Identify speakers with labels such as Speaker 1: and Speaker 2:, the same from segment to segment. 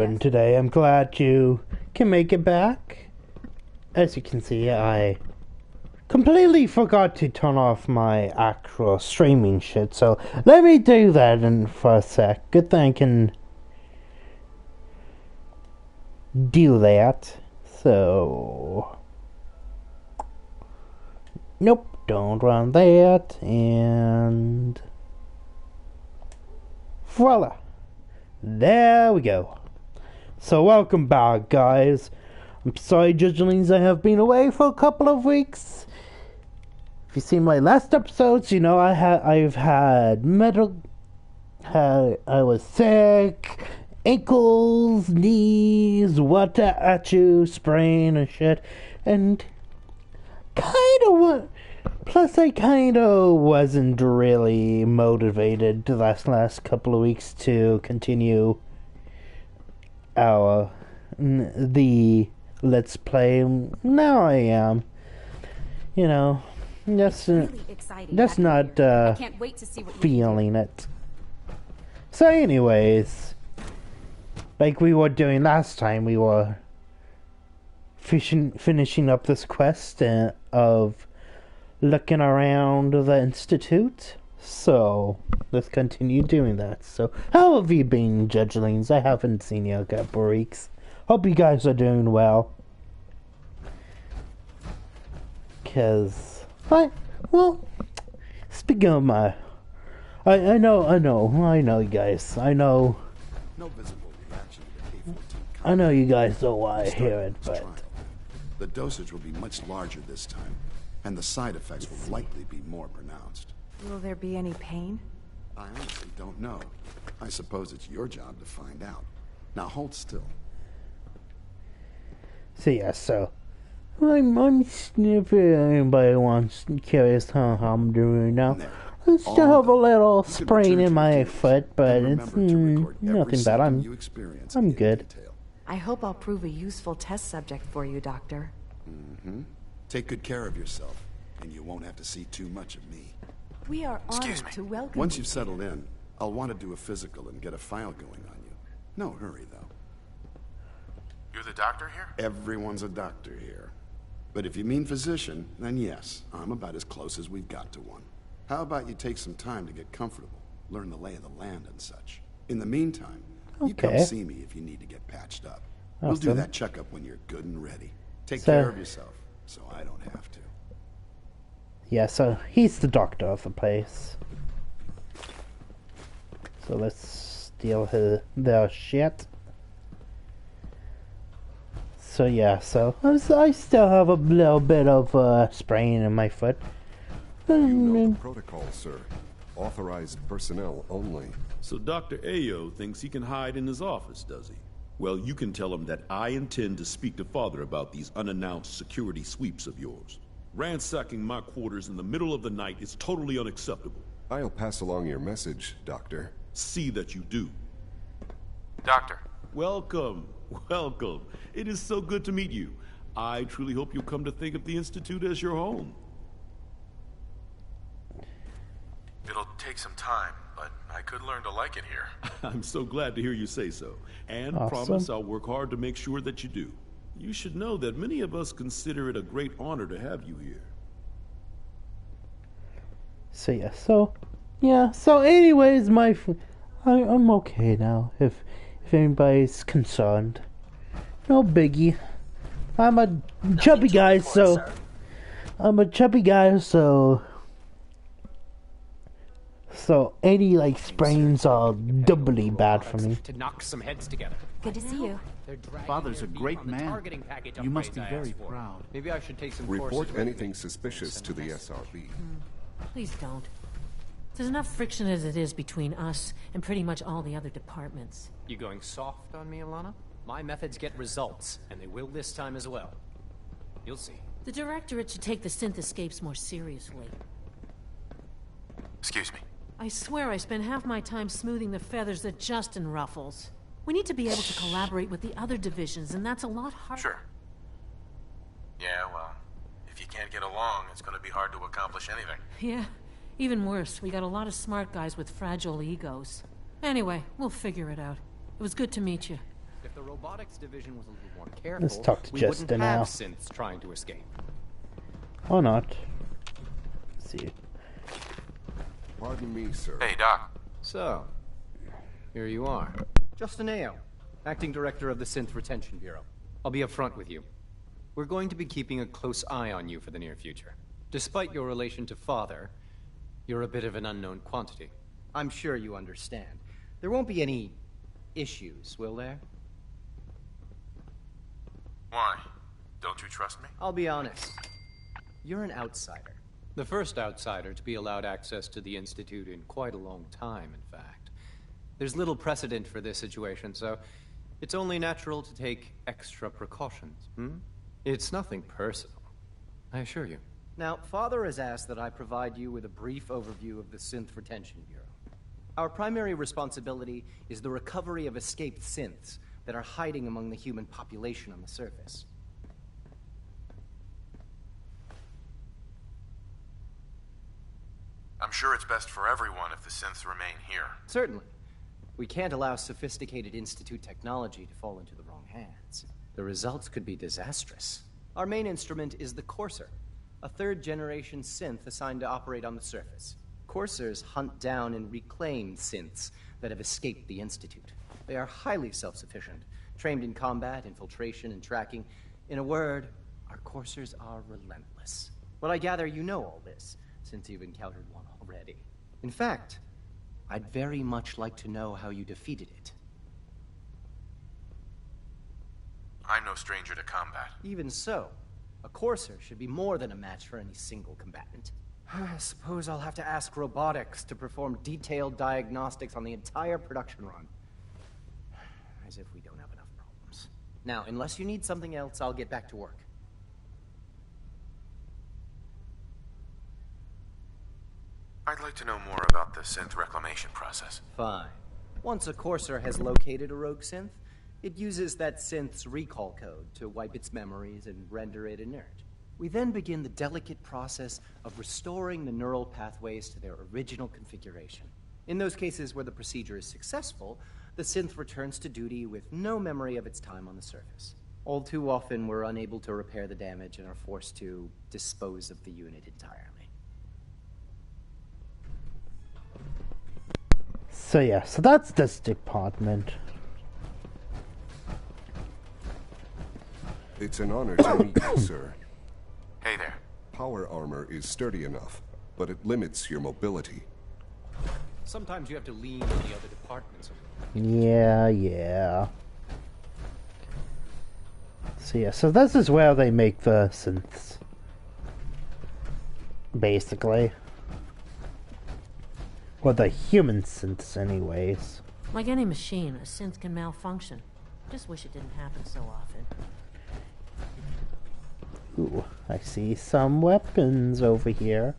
Speaker 1: And today I'm glad you can make it back. As you can see, I completely forgot to turn off my actual streaming shit, so let me do that for a sec. Good thing I can do that. So, nope, don't run that, and voila, there we go. So welcome back, guys. I'm sorry, Judgelings, I have been away for a couple of weeks. If you've seen my last episodes, you know I've had I was sick, ankles, knees, what at you, sprain and shit, and plus I kinda wasn't really motivated the last couple of weeks to continue the Let's Play. Now I am. You know, that's not
Speaker 2: I can't wait to see what
Speaker 1: feeling it. So anyways, like we were doing last time, we were finishing up this quest of looking around the Institute. So let's continue doing that. So how have you been, Judgelings? I haven't seen you in a couple of weeks. Hope you guys are doing well. Cause speaking of my, I know you guys. I know you guys don't want to hear it, but
Speaker 3: the dosage will be much larger this time, and the side effects will likely be more pronounced.
Speaker 2: Will there be any pain?
Speaker 3: I honestly don't know. I suppose it's your job to find out. Now hold still.
Speaker 1: So yeah, I'm if anybody wants curious how I'm doing now. I still have a little sprain in my foot, but it's nothing bad. I'm good.
Speaker 2: I hope I'll prove a useful test subject for you, Doctor.
Speaker 3: Mm-hmm. Take good care of yourself, and you won't have to see too much of me.
Speaker 2: We are honored to welcome you.
Speaker 3: Once you've settled in, I'll want to do a physical and get a file going on you. No hurry, though.
Speaker 4: You're the doctor here?
Speaker 3: Everyone's a doctor here. But if you mean physician, then yes, I'm about as close as we've got to one. How about you take some time to get comfortable, learn the lay of the land and such. In the meantime, you come see me if you need to get patched up.
Speaker 1: Awesome.
Speaker 3: We'll do that checkup when you're good and ready. Take care of yourself, so I don't have to.
Speaker 1: Yeah, so he's the doctor of the place. So let's steal their shit. So yeah, so I still have a little bit of sprain in my foot.
Speaker 5: You know the protocol, sir. Authorized personnel only.
Speaker 6: So Dr. Ayo thinks he can hide in his office, does he? Well, you can tell him that I intend to speak to Father about these unannounced security sweeps of yours. Ransacking my quarters in the middle of the night is totally unacceptable.
Speaker 5: I'll pass along your message, Doctor.
Speaker 6: See that you do.
Speaker 4: Doctor.
Speaker 6: Welcome. Welcome. It is so good to meet you. I truly hope you'll come to think of the Institute as your home.
Speaker 4: It'll take some time, but I could learn to like it here.
Speaker 6: I'm so glad to hear you say so. And
Speaker 1: Awesome.
Speaker 6: promise I'll work hard to make sure that you do. You should know that many of us consider it a great honor to have you here.
Speaker 1: So anyways, I'm okay now, if anybody's concerned. No biggie. I'm a chubby guy, so any like sprains are doubly bad for me.
Speaker 7: To knock some heads together.
Speaker 2: Good to see you.
Speaker 8: Father's a great man. You must be very proud.
Speaker 7: Maybe I should take some
Speaker 5: Report anything suspicious to the SRB.
Speaker 9: Please don't. There's enough friction as it is between us and pretty much all the other departments.
Speaker 7: You going soft on me, Alana? My methods get results, and they will this time as well. You'll see.
Speaker 9: The Directorate should take the synth escapes more seriously.
Speaker 4: Excuse me.
Speaker 9: I swear I spend half my time smoothing the feathers that Justin ruffles. We need to be able to collaborate with the other divisions, and that's a lot harder.
Speaker 4: Sure. Yeah, well, if you can't get along, it's going to be hard to accomplish anything.
Speaker 9: Yeah, even worse, we got a lot of smart guys with fragile egos. Anyway, we'll figure it out. It was good to meet you.
Speaker 7: If the robotics division was a little more careful,
Speaker 1: Let's talk to
Speaker 7: we
Speaker 1: Justin
Speaker 7: wouldn't
Speaker 1: now.
Speaker 7: have synths trying to escape.
Speaker 1: Or not. Let's see.
Speaker 5: Pardon me, sir.
Speaker 4: Hey, Doc.
Speaker 7: So, here you are. Justin Ayo, Acting Director of the Synth Retention Bureau. I'll be upfront with you. We're going to be keeping a close eye on you for the near future. Despite your relation to Father, you're a bit of an unknown quantity. I'm sure you understand. There won't be any issues, will there?
Speaker 4: Why? Don't you trust me?
Speaker 7: I'll be honest. You're an outsider. The first outsider to be allowed access to the Institute in quite a long time, in fact. There's little precedent for this situation, so it's only natural to take extra precautions, It's nothing personal, I assure you. Now, Father has asked that I provide you with a brief overview of the Synth Retention Bureau. Our primary responsibility is the recovery of escaped synths that are hiding among the human population on the surface.
Speaker 4: I'm sure it's best for everyone if the synths remain here.
Speaker 7: Certainly. We can't allow sophisticated Institute technology to fall into the wrong hands. The results could be disastrous. Our main instrument is the Courser, a third-generation synth assigned to operate on the surface. Coursers hunt down and reclaim synths that have escaped the Institute. They are highly self-sufficient, trained in combat, infiltration, and tracking. In a word, our Coursers are relentless. But I gather you know all this, since you've encountered one already. In fact, I'd very much like to know how you defeated it.
Speaker 4: I'm no stranger to combat.
Speaker 7: Even so, a Courser should be more than a match for any single combatant. I suppose I'll have to ask robotics to perform detailed diagnostics on the entire production run. As if we don't have enough problems. Now, unless you need something else, I'll get back to work.
Speaker 4: I'd like to know more about the synth reclamation process.
Speaker 7: Fine. Once a Courser has located a rogue synth, it uses that synth's recall code to wipe its memories and render it inert. We then begin the delicate process of restoring the neural pathways to their original configuration. In those cases where the procedure is successful, the synth returns to duty with no memory of its time on the surface. All too often, we're unable to repair the damage and are forced to dispose of the unit entirely.
Speaker 1: So yeah, so that's this department.
Speaker 5: It's an honor to meet you, sir.
Speaker 4: Hey there.
Speaker 5: Power armor is sturdy enough, but it limits your mobility.
Speaker 7: Sometimes you have to lean on the other departments.
Speaker 1: Yeah. So yeah, so this is where they make the synths. Basically. Well, the human synths anyways.
Speaker 9: Like any machine, a synth can malfunction. Just wish it didn't happen so often.
Speaker 1: Ooh, I see some weapons over here.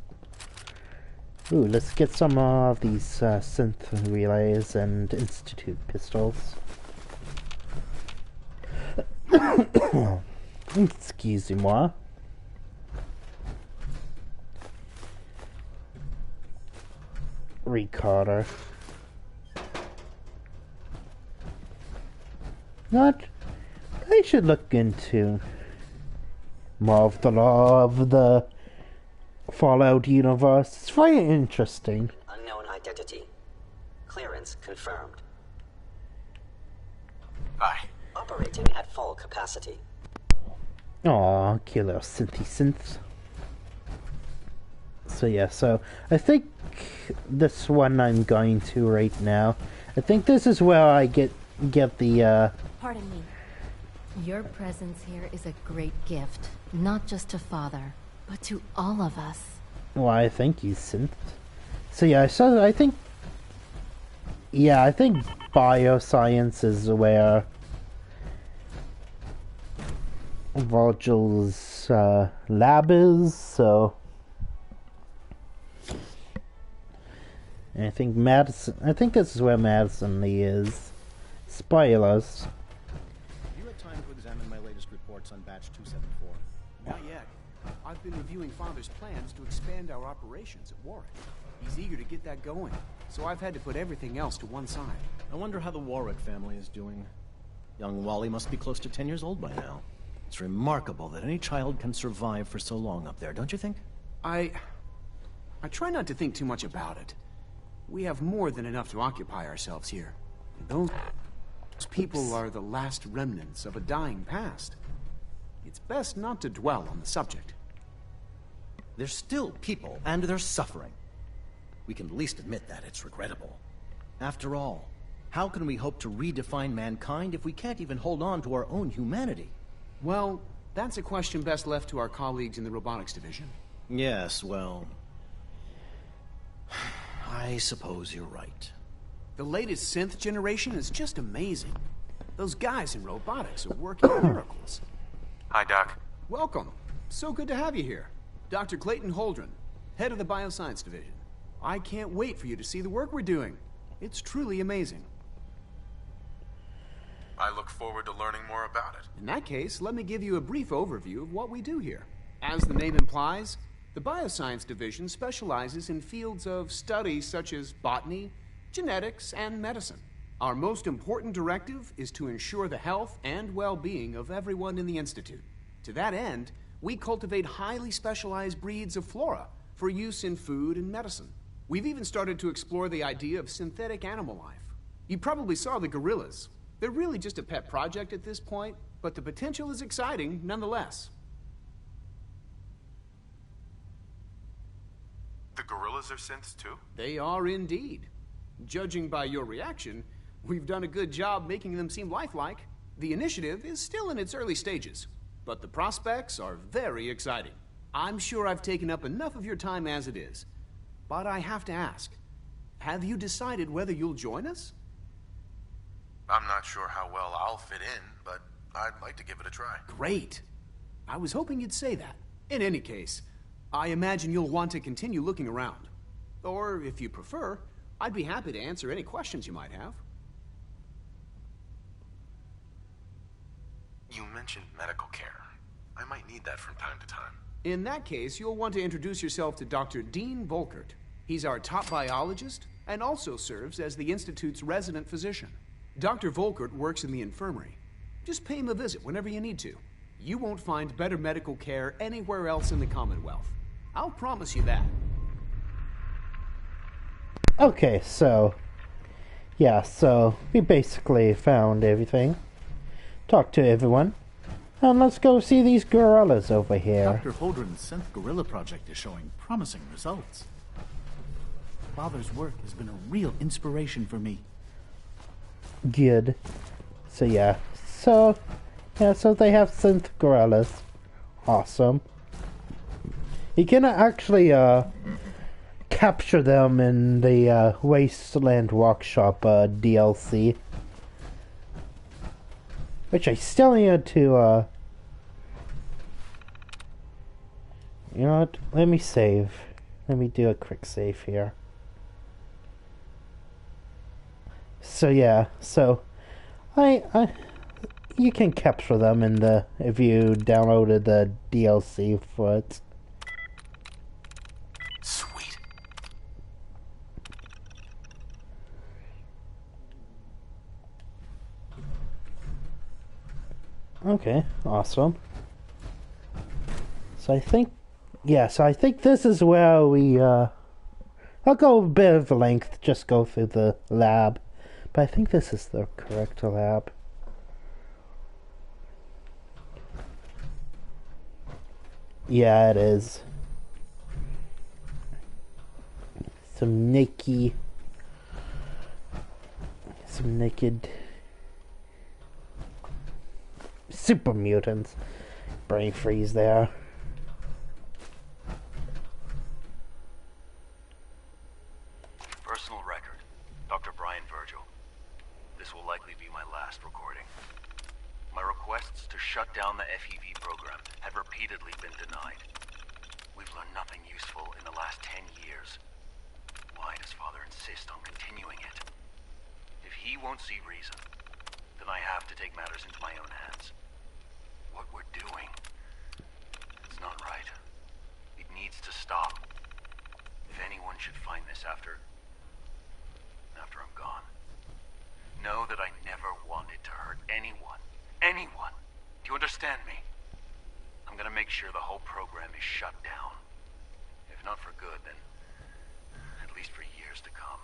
Speaker 1: Ooh, let's get some of these synth relays and Institute pistols. Excusez-moi. Recorder. Not. I should look into more of the law of the Fallout universe. It's very interesting.
Speaker 10: Unknown identity. Clearance confirmed.
Speaker 4: Hi.
Speaker 10: Operating at full capacity.
Speaker 1: Aw, killer synthy synths. So yeah, so I think this one I'm going to right now. I think this is where I get the
Speaker 11: Pardon me. Your presence here is a great gift, not just to Father, but to all of us.
Speaker 1: Why, thank you, synth. So yeah, so I think bioscience is where Virgil's lab is, so and I think this is where Madison is. Spoilers.
Speaker 8: You had time to examine my latest reports on batch 274?
Speaker 12: Not yet. I've been reviewing Father's plans to expand our operations at Warwick. He's eager to get that going, so I've had to put everything else to one side.
Speaker 13: I wonder how the Warwick family is doing. Young Wally must be close to 10 years old by now. It's remarkable that any child can survive for so long up there, don't you think?
Speaker 12: I try not to think too much about it. We have more than enough to occupy ourselves here. Those people are the last remnants of a dying past. It's best not to dwell on the subject.
Speaker 13: They're still people, and they're suffering. We can at least admit that it's regrettable. After all, how can we hope to redefine mankind if we can't even hold on to our own humanity?
Speaker 12: Well, that's a question best left to our colleagues in the robotics division.
Speaker 13: Yes, well... I suppose you're right.
Speaker 12: The latest synth generation is just amazing. Those guys in robotics are working miracles.
Speaker 4: Hi, Doc.
Speaker 12: Welcome. So good to have you here. Dr. Clayton Holdren, head of the Bioscience Division. I can't wait for you to see the work we're doing. It's truly amazing.
Speaker 4: I look forward to learning more about it.
Speaker 12: In that case, let me give you a brief overview of what we do here. As the name implies, the Bioscience Division specializes in fields of study such as botany, genetics, and medicine. Our most important directive is to ensure the health and well-being of everyone in the Institute. To that end, we cultivate highly specialized breeds of flora for use in food and medicine. We've even started to explore the idea of synthetic animal life. You probably saw the gorillas. They're really just a pet project at this point, but the potential is exciting nonetheless.
Speaker 4: The gorillas are synths too?
Speaker 12: They are indeed. Judging by your reaction, we've done a good job making them seem lifelike. The initiative is still in its early stages, but the prospects are very exciting. I'm sure I've taken up enough of your time as it is. But I have to ask, have you decided whether you'll join us?
Speaker 4: I'm not sure how well I'll fit in, but I'd like to give it a try.
Speaker 12: Great. I was hoping you'd say that. In any case, I imagine you'll want to continue looking around. Or, if you prefer, I'd be happy to answer any questions you might have.
Speaker 4: You mentioned medical care. I might need that from time to time.
Speaker 12: In that case, you'll want to introduce yourself to Dr. Dean Volkert. He's our top biologist and also serves as the Institute's resident physician. Dr. Volkert works in the infirmary. Just pay him a visit whenever you need to. You won't find better medical care anywhere else in the Commonwealth. I'll promise you that.
Speaker 1: Okay, so... yeah, so we basically found everything. Talked to everyone. And let's go see these gorillas over here.
Speaker 8: Dr. Holdren's Synth Gorilla project is showing promising results. Father's work has been a real inspiration for me.
Speaker 1: Good. So yeah. So they have synth gorillas. Awesome. You can actually capture them in the Wasteland Workshop DLC. Which I still need to, you know what? Let me save. Let me do a quick save here. So yeah, so you can capture them in the, if you downloaded the DLC for it.
Speaker 4: Sweet.
Speaker 1: Okay, awesome. So I think, yeah, so I think this is where we, I'll go a bit of length, just go through the lab. But I think this is the correct lab. Yeah, it is. Some naked super mutants. Brain freeze there.
Speaker 14: Personal record. Dr. Brian Virgil. This will likely be my last recording. My requests to shut down the FEV program have repeatedly been denied. We've learned nothing useful in the last 10 years. Why does Father insist on continuing it? If he won't see reason, then I have to take matters into my own hands. What we're doing, it's not right. It needs to stop. If anyone should find this after I'm gone, know that I never wanted to hurt anyone. anyone. Do you understand me? I'm gonna make sure the whole program is shut down. If not for good, then at least for years to come.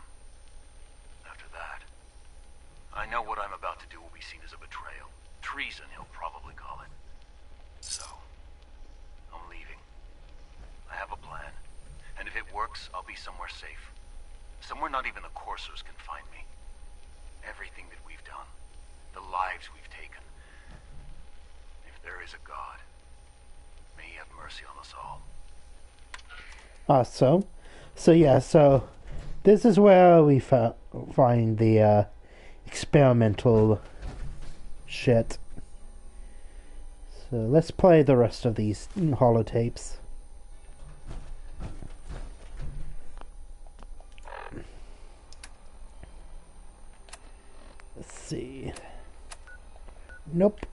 Speaker 14: After that, I know what I'm about to do will be seen as a betrayal. Treason, he'll probably call it. So, I'm leaving. I have a plan. And if it works, I'll be somewhere safe. Somewhere not even the Coursers can find me. Everything that we've done, the lives we've taken. If there is a God, may he have mercy on us all.
Speaker 1: So this is where we find the experimental shit. So let's play the rest of these holotapes. Let's see. Nope.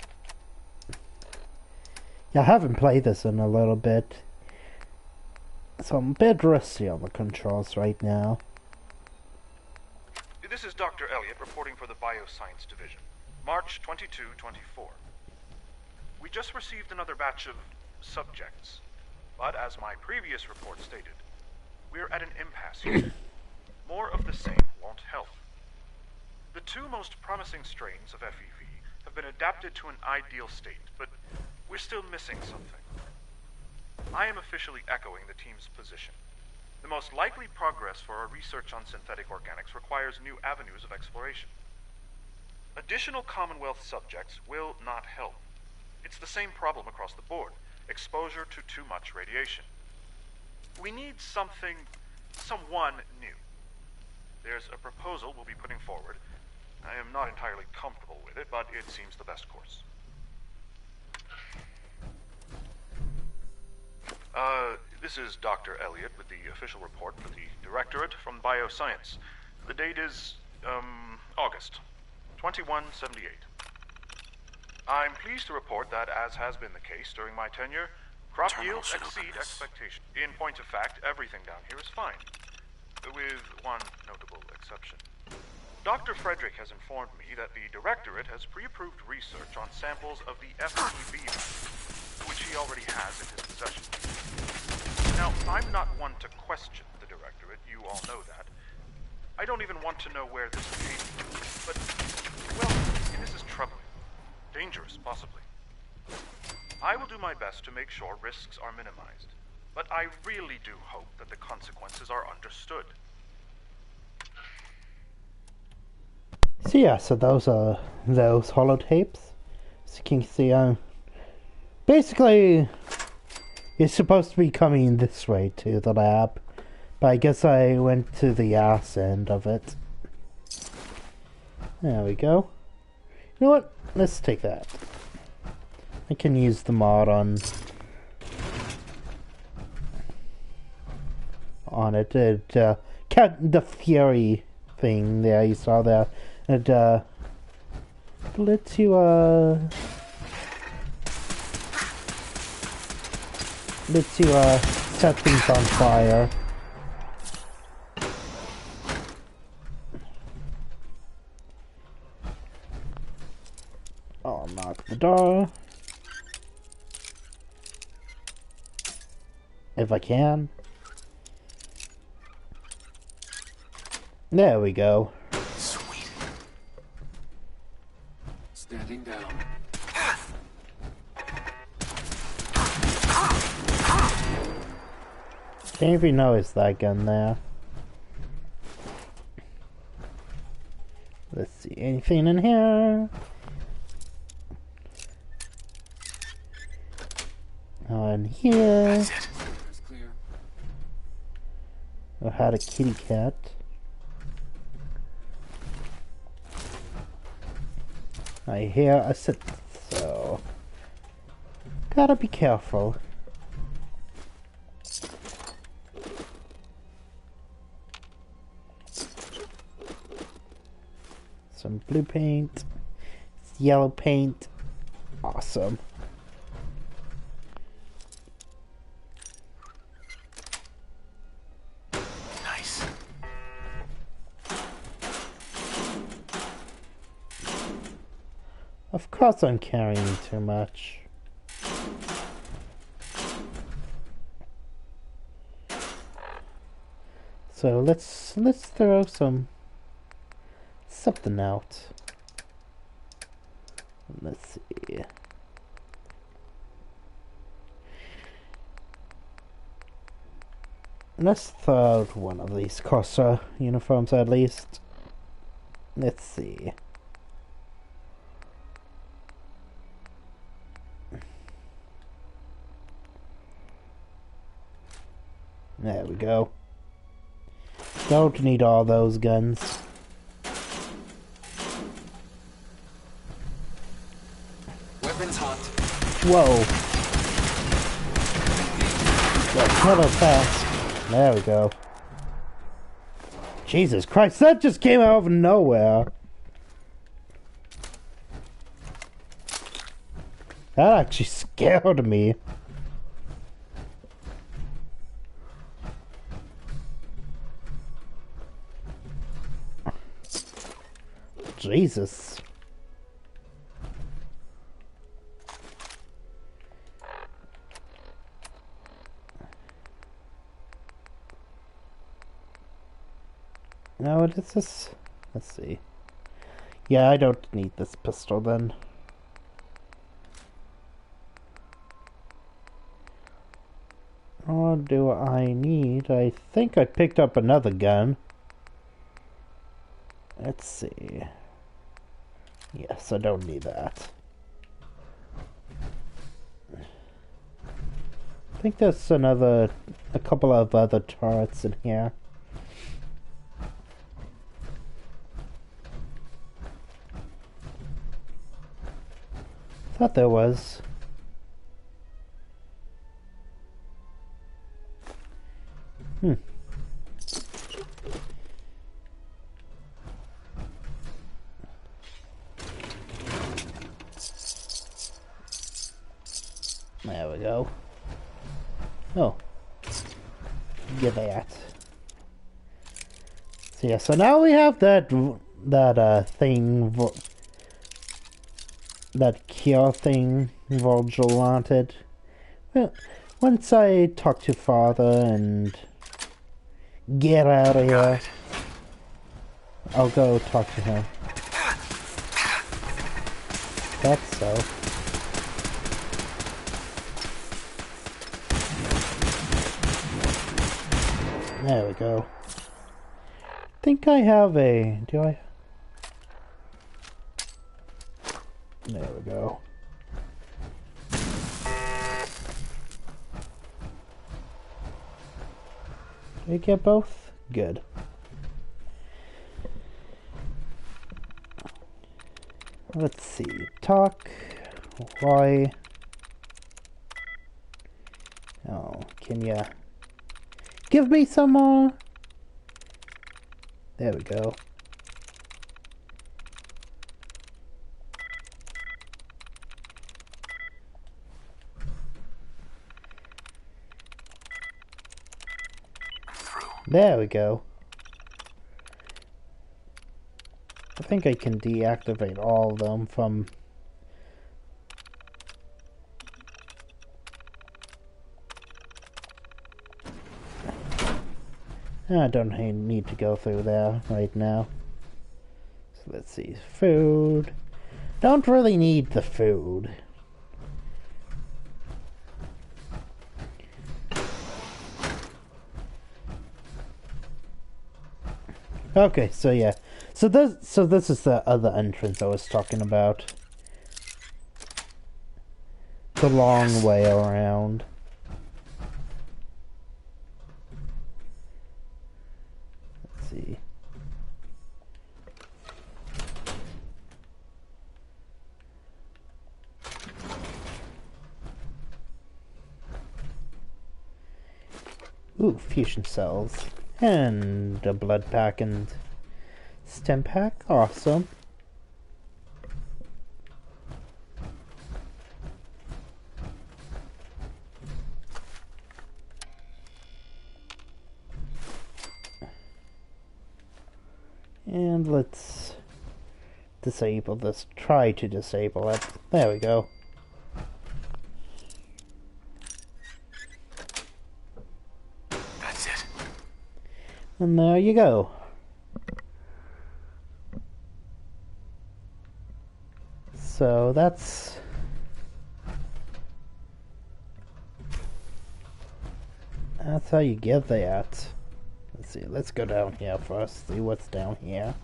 Speaker 1: Yeah, I haven't played this in a little bit, so I'm a bit rusty on the controls right now.
Speaker 15: This is Dr. Elliot reporting for the Bioscience Division. March 22-24. We just received another batch of subjects, but as my previous report stated, we're at an impasse here. More of the same won't help. The two most promising strains of FEV have been adapted to an ideal state, but we're still missing something. I am officially echoing the team's position. The most likely progress for our research on synthetic organics requires new avenues of exploration. Additional Commonwealth subjects will not help. It's the same problem across the board: exposure to too much radiation. We need someone new. There's a proposal we'll be putting forward. I am not entirely comfortable with it, but it seems the best course. This is Dr. Elliot with the official report for the Directorate from Bioscience. The date is, August 2178. I'm pleased to report that, as has been the case during my tenure, crop yields exceed expectation. In point of fact, everything down here is fine, with one notable exception. Dr. Frederick has informed me that the Directorate has pre-approved research on samples of the FEV, which he already has in his possession. Now, I'm not one to question the Directorate, you all know that. I don't even want to know where this came from, but, well, this is troubling. Dangerous, possibly. I will do my best to make sure risks are minimized, but I really do hope that the consequences are understood.
Speaker 1: So yeah, so those are those holotapes. As you can see, basically, it's supposed to be coming this way to the lab, but I guess I went to the ass end of it. There we go. You know what? Let's take that. I can use the mod on it. It kept the Fury thing there you saw there. It lets you set things on fire. I'll knock the door if I can. There we go.
Speaker 16: Sweet. Standing down.
Speaker 1: Can't even notice that gun there. Let's see, anything in here? On here.
Speaker 16: That's it. It's clear.
Speaker 1: I had a kitty cat. I hear a sit, so gotta be careful. Some blue paint, yellow paint, awesome.
Speaker 16: Nice.
Speaker 1: Of course I'm carrying too much. So let's throw something out. Let's see. Let's throw out one of these Corsa uniforms at least. Let's see. There we go. Don't need all those guns.
Speaker 16: Weapons hot.
Speaker 1: Whoa. Got killer fast. There we go. Jesus Christ, that just came out of nowhere. That actually scared me. Jesus. Now what is this? Let's see. Yeah, I don't need this pistol then. What do I need? I think I picked up another gun. Let's see. Yes, I don't need that. I think there's a couple of other turrets in here. Thought there was. There we go. Oh. Get that. So yeah, so now we have that thing, that cure thing Virgil wanted. Well, once I talk to Father and get out of here, I'll go talk to him. That's so. There we go. I think I have a... Do I? There we go. Did I get both? Good. Let's see. Talk. Why? Oh, can ya... Give me some more. There we go. There we go. I think I can deactivate all of them from... I don't need to go through there right now. So let's see. Food. Don't really need the food. Okay, so yeah. So this is the other entrance I was talking about. The long way around. See. Ooh, fusion cells. And a blood pack and stem pack. Awesome. And let's disable this. Try to disable it. There we go.
Speaker 14: That's it.
Speaker 1: And there you go. So that's how you get that. Let's see, let's go down here first, see what's down here.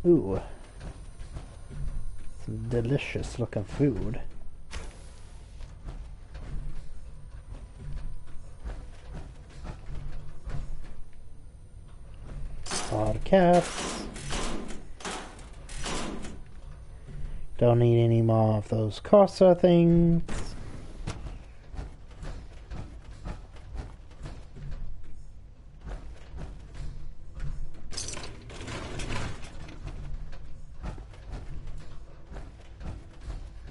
Speaker 1: Ooh. Some delicious looking food. Podcasts. Don't need any more of those Corsair things.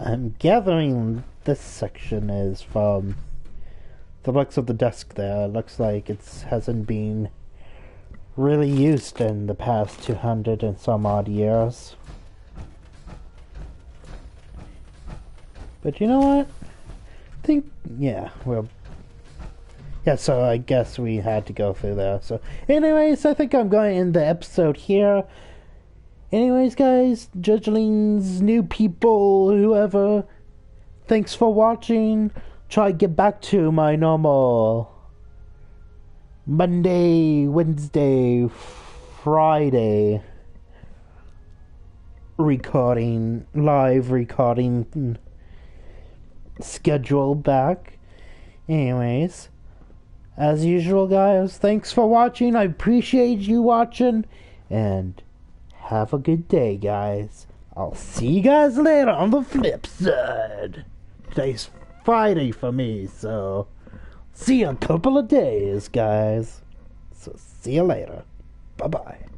Speaker 1: I'm gathering this section is from the looks of the desk there. It looks like it hasn't been really used in the past 200 and some odd years. But you know what? I think, yeah, so I guess we had to go through there. So anyways, I think I'm going to end the episode here. Anyways, guys, Judgelings, new people, whoever, thanks for watching. Try to get back to my normal Monday, Wednesday, Friday live recording schedule back. Anyways, as usual, guys, thanks for watching. I appreciate you watching, and have a good day, guys. I'll see you guys later on the flip side. Today's Friday for me, so see you in a couple of days, guys. So see you later. Bye-bye.